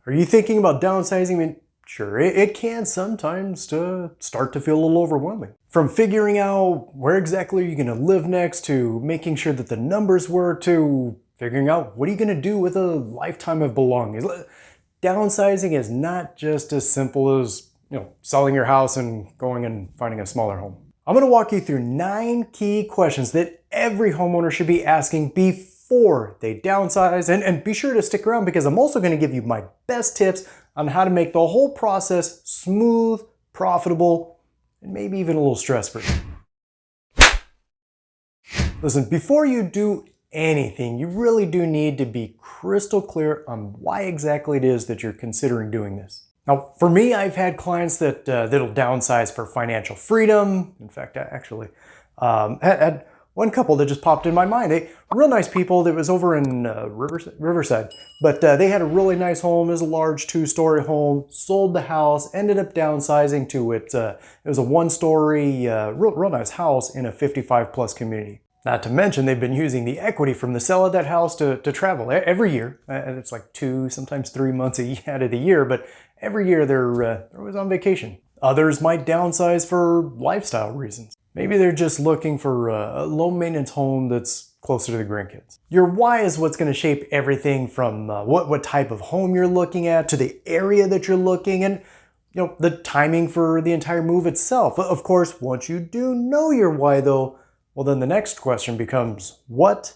Are you thinking about downsizing? I mean, sure, it can sometimes start to feel a little overwhelming. From figuring out where exactly you're going to live next, to making sure that the numbers work, to figuring out what are you going to do with a lifetime of belongings. Downsizing is not just as simple as, selling your house and going and finding a smaller home. I'm going to walk you through 9 key questions that every homeowner should be asking before they downsize. And be sure to stick around, because I'm also going to give you my best tips on how to make the whole process smooth, profitable, and maybe even a little stress-free. Listen, before you do anything, you really do need to be crystal clear on why exactly it is that you're considering doing this. Now, for me, I've had clients that'll downsize for financial freedom. In fact, I actually had one couple that just popped in my mind. They real nice people. That was over in Riverside, but they had a really nice home. It was a large 2-story home. Sold the house, ended up downsizing to it. It was a 1-story, real nice house in a 55+ community. Not to mention, they've been using the equity from the sale of that house to travel every year. And it's like 2, sometimes 3 months out of the year, but every year they're always on vacation. Others might downsize for lifestyle reasons. Maybe they're just looking for a low-maintenance home that's closer to the grandkids. Your why is what's going to shape everything from what type of home you're looking at, to the area that you're looking, and the timing for the entire move itself. Of course, once you do know your why, though, well, then the next question becomes what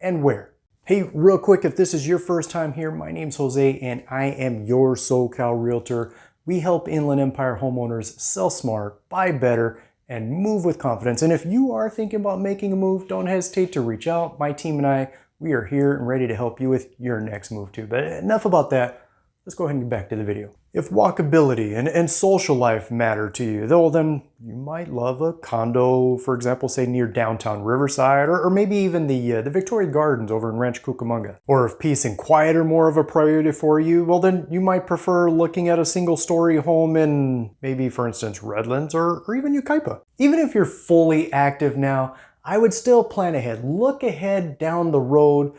and where. Hey, real quick, if this is your first time here, my name's Jose and I am your SoCal Realtor. We help Inland Empire homeowners sell smart, buy better, and move with confidence. And if you are thinking about making a move, don't hesitate to reach out. My team and I, we are here and ready to help you with your next move too. But enough about that. Let's go ahead and get back to the video. If walkability and social life matter to you, though, then you might love a condo, for example, say near downtown Riverside, or maybe even the Victoria Gardens over in Rancho Cucamonga. Or if peace and quiet are more of a priority for you, well, then you might prefer looking at a single-story home in maybe, for instance, Redlands or even Yucaipa. Even if you're fully active now, I would still plan ahead. Look ahead down the road.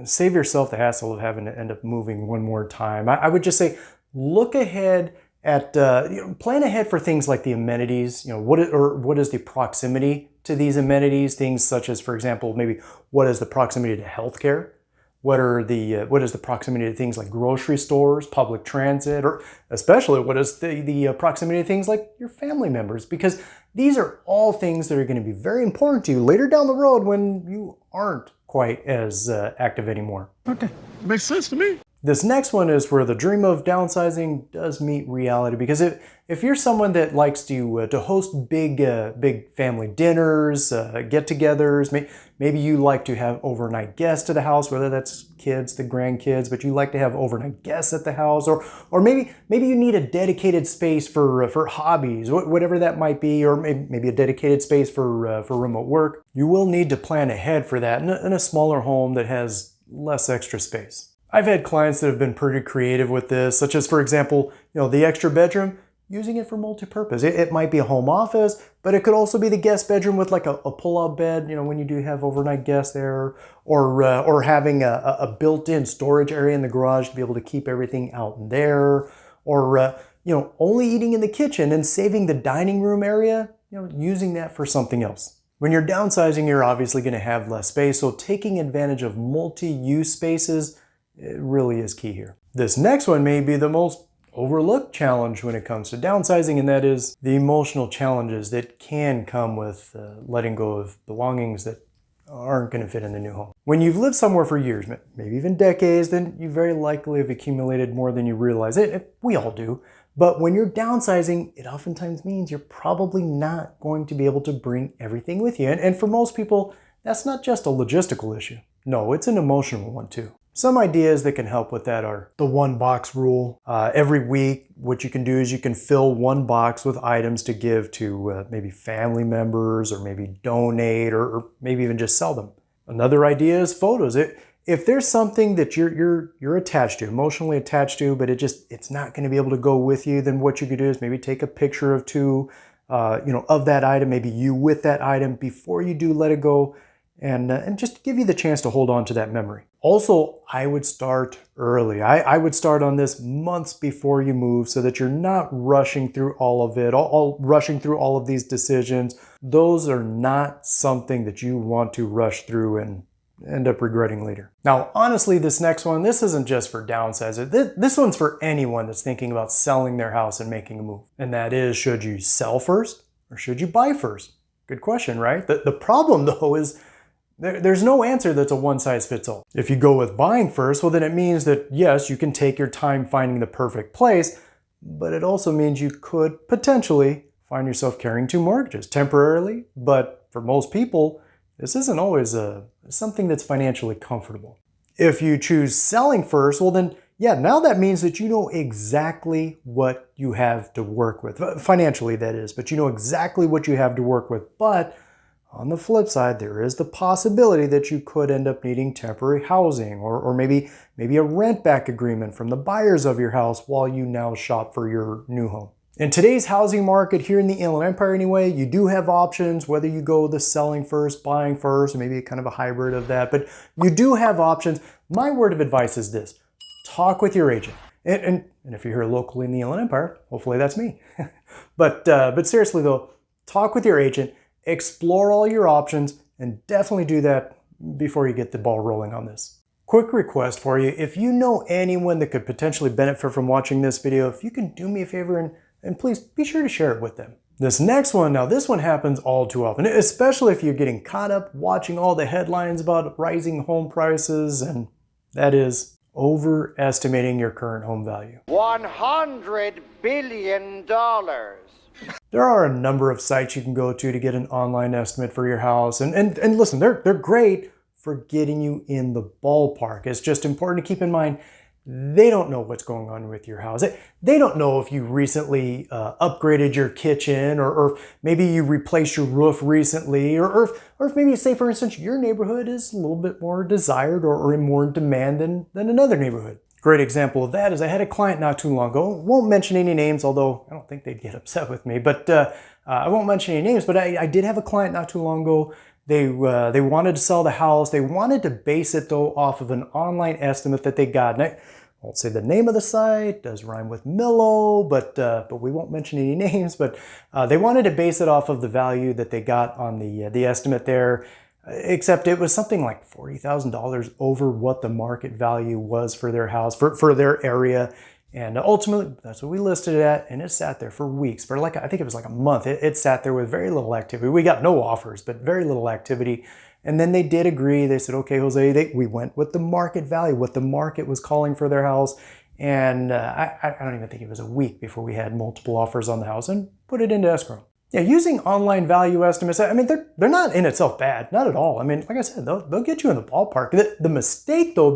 Save yourself the hassle of having to end up moving one more time. I would just say, look ahead at, plan ahead for things like the amenities. What is the proximity to these amenities? Things such as, for example, maybe what is the proximity to healthcare? What is the proximity to things like grocery stores, public transit, or especially what is the proximity to things like your family members? Because these are all things that are going to be very important to you later down the road when you aren't quite as active anymore. Okay, makes sense to me. This next one is where the dream of downsizing does meet reality, because if you're someone that likes to host big family dinners, get-togethers, maybe you like to have overnight guests to the house, whether that's kids, the grandkids, but you like to have overnight guests at the house, or maybe you need a dedicated space for hobbies, whatever that might be, or maybe a dedicated space for remote work. You will need to plan ahead for that in a smaller home that has less extra space. I've had clients that have been pretty creative with this, such as, for example, the extra bedroom, using it for multi-purpose. It might be a home office, but it could also be the guest bedroom with like a pull-out bed, when you do have overnight guests there, or having a built-in storage area in the garage to be able to keep everything out in there, or only eating in the kitchen and saving the dining room area, using that for something else. When you're downsizing, you're obviously going to have less space, so taking advantage of multi-use spaces, it really is key here. This next one may be the most overlooked challenge when it comes to downsizing, and that is the emotional challenges that can come with letting go of belongings that aren't going to fit in the new home. When you've lived somewhere for years, maybe even decades, then you very likely have accumulated more than you realize. We all do. But when you're downsizing, it oftentimes means you're probably not going to be able to bring everything with you. And for most people, that's not just a logistical issue. No, it's an emotional one too. Some ideas that can help with that are the 1-box rule. Every week, what you can do is you can fill 1 box with items to give to maybe family members, or maybe donate, or maybe even just sell them. Another idea is photos. If there's something that you're attached to, emotionally attached to, but it's not going to be able to go with you, then what you could do is maybe take a picture of 2, of that item, maybe you with that item before you do let it go, and just give you the chance to hold on to that memory. Also, I would start early. I would start on this months before you move so that you're not rushing through all of it, rushing through all of these decisions. Those are not something that you want to rush through and end up regretting later. Now, honestly, this next one, this isn't just for downsizers. This one's for anyone that's thinking about selling their house and making a move. And that is, should you sell first or should you buy first? Good question, right? The problem though is there's no answer that's a one size fits all. If you go with buying first, well then it means that yes, you can take your time finding the perfect place, but it also means you could potentially find yourself carrying two mortgages temporarily. But for most people, this isn't always something that's financially comfortable. If you choose selling first, well then, yeah, now that means that you know exactly what you have to work with. Financially, that is, but you know exactly what you have to work with. But on the flip side, there is the possibility that you could end up needing temporary housing or maybe a rent back agreement from the buyers of your house while you now shop for your new home. In today's housing market here in the Inland Empire anyway, you do have options, whether you go the selling first, buying first, or maybe kind of a hybrid of that, but you do have options. My word of advice is this: talk with your agent. And if you're here locally in the Inland Empire, hopefully that's me. But seriously though, talk with your agent, explore all your options, and definitely do that before you get the ball rolling on this. Quick request for you: if you know anyone that could potentially benefit from watching this video, if you can do me a favor and please be sure to share it with them. This next one, now this one happens all too often, especially if you're getting caught up watching all the headlines about rising home prices, and that is overestimating your current home value. $100 billion. There are a number of sites you can go to get an online estimate for your house. And listen, they're great for getting you in the ballpark. It's just important to keep in mind, they don't know what's going on with your house. They don't know if you recently upgraded your kitchen or maybe you replaced your roof recently or if maybe, say for instance, your neighborhood is a little bit more desired or in more demand than another neighborhood. Great example of that is I had a client not too long ago. Won't mention any names, although I don't think they'd get upset with me, but I won't mention any names, but I did have a client not too long ago. They wanted to sell the house. They wanted to base it though off of an online estimate that they got. And I won't say the name of the site, does rhyme with Millo, but we won't mention any names, but they wanted to base it off of the value that they got on the estimate there. Except it was something like $40,000 over what the market value was for their house, for their area. And ultimately, that's what we listed it at, and it sat there for weeks, for like, I think it was like a month. It sat there with very little activity. We got no offers, but very little activity. And then they did agree. They said, okay, Jose, we went with the market value, what the market was calling for their house. And I don't even think it was a week before we had multiple offers on the house and put it into escrow. Yeah, using online value estimates, I mean, they're not in itself bad, not at all. I mean, like I said, they'll get you in the ballpark. The mistake though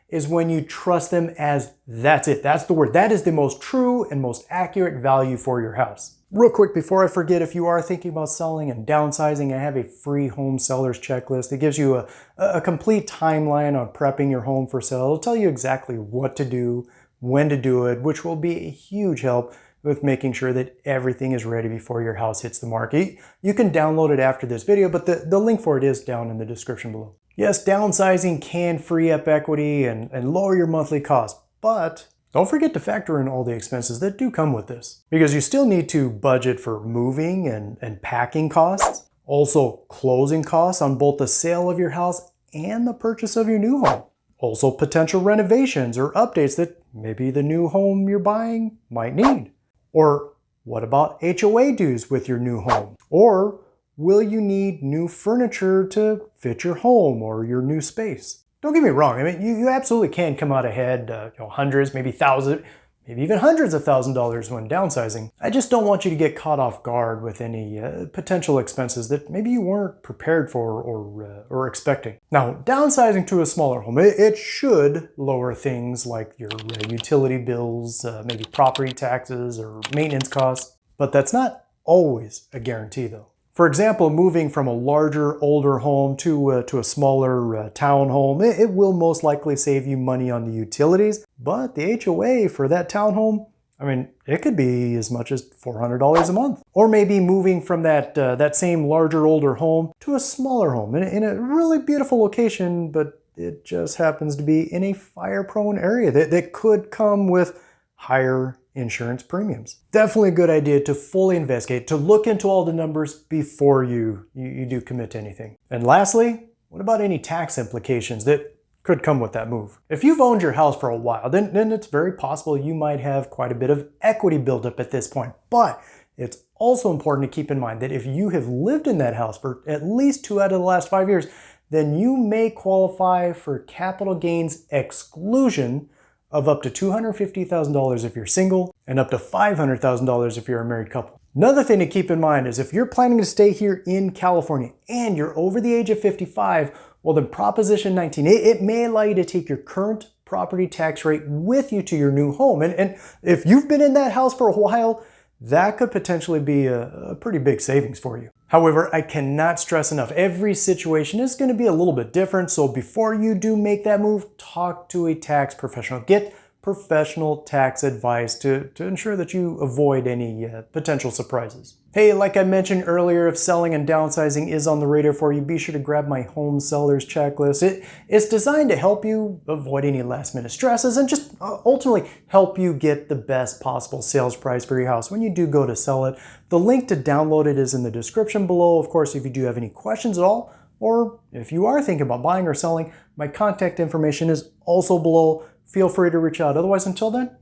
is when you trust them as that's it. That's the word. That is the most true and most accurate value for your house. Real quick, before I forget, if you are thinking about selling and downsizing, I have a free home sellers checklist that gives you a complete timeline on prepping your home for sale. It'll tell you exactly what to do, when to do it, which will be a huge help with making sure that everything is ready before your house hits the market. You can download it after this video, but the link for it is down in the description below. Yes, downsizing can free up equity and lower your monthly costs, but don't forget to factor in all the expenses that do come with this, because you still need to budget for moving and packing costs, also closing costs on both the sale of your house and the purchase of your new home. Also potential renovations or updates that maybe the new home you're buying might need. Or what about HOA dues with your new home? Or will you need new furniture to fit your home or your new space? Don't get me wrong, I mean, you absolutely can come out ahead, hundreds, maybe thousands, maybe even hundreds of $1,000s when downsizing. I just don't want you to get caught off guard with any potential expenses that maybe you weren't prepared for or expecting. Now, downsizing to a smaller home, it should lower things like your utility bills, maybe property taxes or maintenance costs, but that's not always a guarantee though. For example, moving from a larger, older home to a smaller townhome, it will most likely save you money on the utilities, but the HOA for that townhome, I mean, it could be as much as $400 a month. Or maybe moving from that same larger, older home to a smaller home in a really beautiful location, but it just happens to be in a fire-prone area that could come with higher insurance premiums. Definitely a good idea to fully investigate, to look into all the numbers before you do commit to anything. And lastly, what about any tax implications that could come with that move? If you've owned your house for a while, then it's very possible you might have quite a bit of equity buildup at this point. But it's also important to keep in mind that if you have lived in that house for at least 2 out of the last 5 years, then you may qualify for capital gains exclusion of up to $250,000 if you're single and up to $500,000 if you're a married couple. Another thing to keep in mind is if you're planning to stay here in California and you're over the age of 55, well then Proposition 19, it may allow you to take your current property tax rate with you to your new home. And if you've been in that house for a while, that could potentially be a pretty big savings for you. However, I cannot stress enough, every situation is going to be a little bit different, so before you do make that move, talk to a tax professional. Get professional tax advice to ensure that you avoid any potential surprises. Hey, like I mentioned earlier, if selling and downsizing is on the radar for you, be sure to grab my home sellers checklist. It's designed to help you avoid any last minute stresses and just ultimately help you get the best possible sales price for your house when you do go to sell it. The link to download it is in the description below. Of course, if you do have any questions at all, or if you are thinking about buying or selling, my contact information is also below. Feel free to reach out. Otherwise, until then,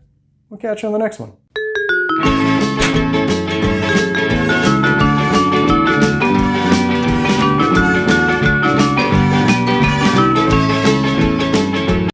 we'll catch you on the next one.